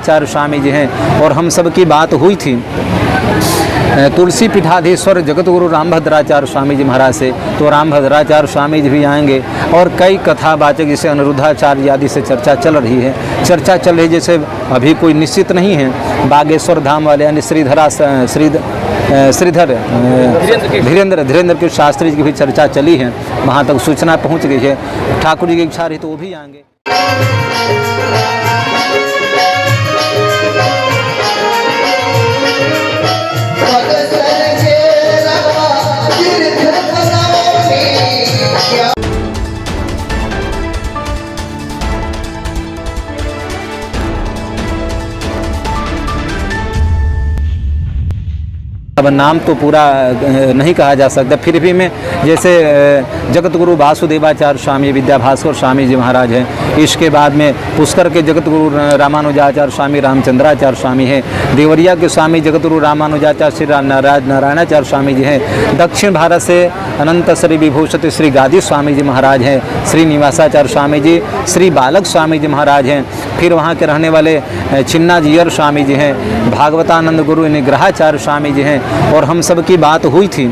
रामानुजाचार्य स्वामी जी हैं और हम सब की बात हुई थी तुलसी पीठाधीश्वर जगतगुरु रामभद्राचार्य स्वामी जी महाराज से, तो रामभद्राचार्य स्वामी जी भी आएंगे और कई कथावाचक जैसे अनिरुद्धाचार्य आदि से चर्चा चल रही है। चर्चा चल रही जैसे अभी कोई निश्चित नहीं है। बागेश्वर धाम वाले यानी श्रीधर धीरेन्द्र के शास्त्री जी की भी चर्चा चली है, वहाँ तक सूचना पहुँच गई है। ठाकुर जी की इच्छा रही तो वो भी आएंगे। अब नाम तो पूरा नहीं कहा जा सकता, फिर भी मैं जैसे जगतगुरु वासुदेवाचार्य स्वामी विद्याभास्कर स्वामी जी महाराज हैं, इसके बाद में पुष्कर के जगतगुरु रामानुजाचार्य स्वामी रामचंद्राचार्य स्वामी हैं, देवरिया के स्वामी जगतगुरु रामानुजाचार्य श्री नारायणाचार्य स्वामी जी हैं, दक्षिण भारत से अनंत श्री विभूषित श्री गादी स्वामी जी महाराज हैं, श्री निवासाचार्य स्वामी जी, श्री बालक स्वामी जी महाराज हैं, फिर वहाँ के रहने वाले छिन्नाजीयर स्वामी जी हैं, भागवतानंद गुरु निग्रहाचार्य स्वामी जी हैं और हम सब की बात हुई थी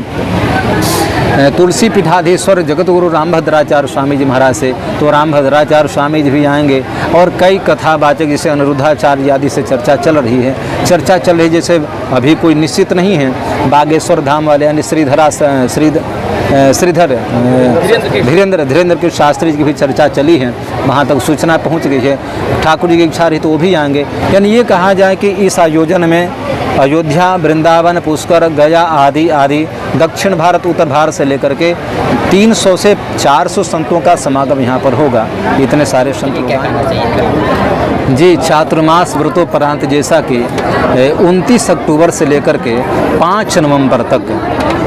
तुलसी पीठाधीश्वर जगतगुरु रामभद्राचार्य स्वामी जी महाराज से, तो रामभद्राचार्य स्वामी जी भी आएंगे और कई कथावाचक जैसे अनिरुद्धाचार्य आदि से चर्चा चल रही है। चर्चा चल रही जैसे अभी कोई निश्चित नहीं है। बागेश्वर धाम वाले यानी धीरेन्द्र के शास्त्री जी की भी चर्चा चली है, वहाँ तक सूचना पहुँच गई है। ठाकुर जी की इच्छा रही तो वो भी आएंगे। यानी ये कहा जाए कि इस आयोजन में अयोध्या, वृंदावन, पुष्कर, गया आदि दक्षिण भारत, उत्तर भारत से लेकर के 300 से 400 संतों का समागम यहाँ पर होगा। इतने सारे संत जी चातुर्मास व्रतोपरांत जैसा कि 29 अक्टूबर से लेकर के 5 नवंबर तक,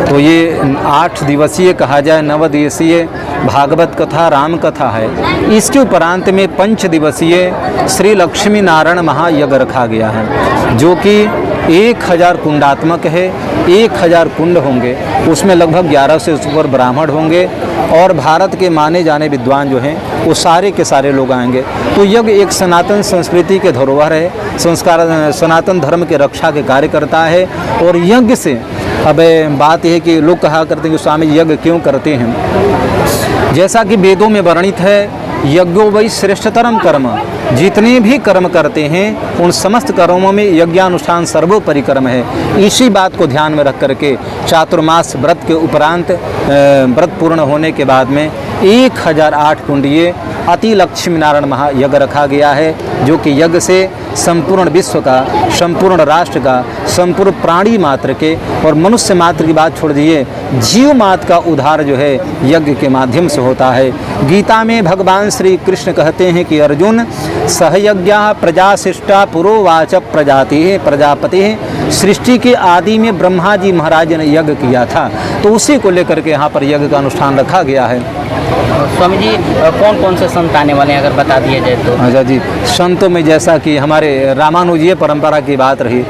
तो ये 8 दिवसीय कहा जाए 9 दिवसीय भागवत कथा राम कथा है। इसके उपरांत में 5 दिवसीय श्री लक्ष्मी नारायण महायज्ञ रखा गया है, जो कि 1000 कुंडात्मक है। 1000 कुंड होंगे, उसमें लगभग 1100 से ऊपर ब्राह्मण होंगे और भारत के माने जाने विद्वान जो हैं वो सारे के सारे लोग आएंगे। तो यज्ञ एक सनातन संस्कृति के धरोहर है, संस्कार सनातन धर्म के रक्षा के कार्य करता है। और यज्ञ से अब बात यह है कि लोग कहा करते हैं कि स्वामी यज्ञ क्यों करते हैं। जैसा कि वेदों में वर्णित है, यज्ञो वै श्रेष्ठतरम कर्म, जितने भी कर्म करते हैं उन समस्त कर्मों में यज्ञानुष्ठान सर्वोपरि कर्म है। इसी बात को ध्यान में रख करके चातुर्मास व्रत के उपरांत व्रत पूर्ण होने के बाद में 1008 कुंडीय अति लक्ष्मी नारायण महायज्ञ रखा गया है, जो कि यज्ञ से संपूर्ण विश्व का, संपूर्ण राष्ट्र का, संपूर्ण प्राणी मात्र के और मनुष्य मात्र की बात छोड़ दीजिए, जीव मात्र का उद्धार जो है यज्ञ के माध्यम से होता है। गीता में भगवान श्री कृष्ण कहते हैं कि अर्जुन सहयज्ञा प्रजा शिष्टा पुरोवाच प्रजापति है। सृष्टि के आदि में ब्रह्मा जी महाराज ने यज्ञ किया था, तो उसी को लेकर के यहाँ पर यज्ञ का अनुष्ठान रखा गया है। स्वामी जी कौन कौन से संत आने वाले हैं अगर बता दिया जाए तो? अच्छा जी, संतों में जैसा कि हमारे रामानुजीय परंपरा की बात रही,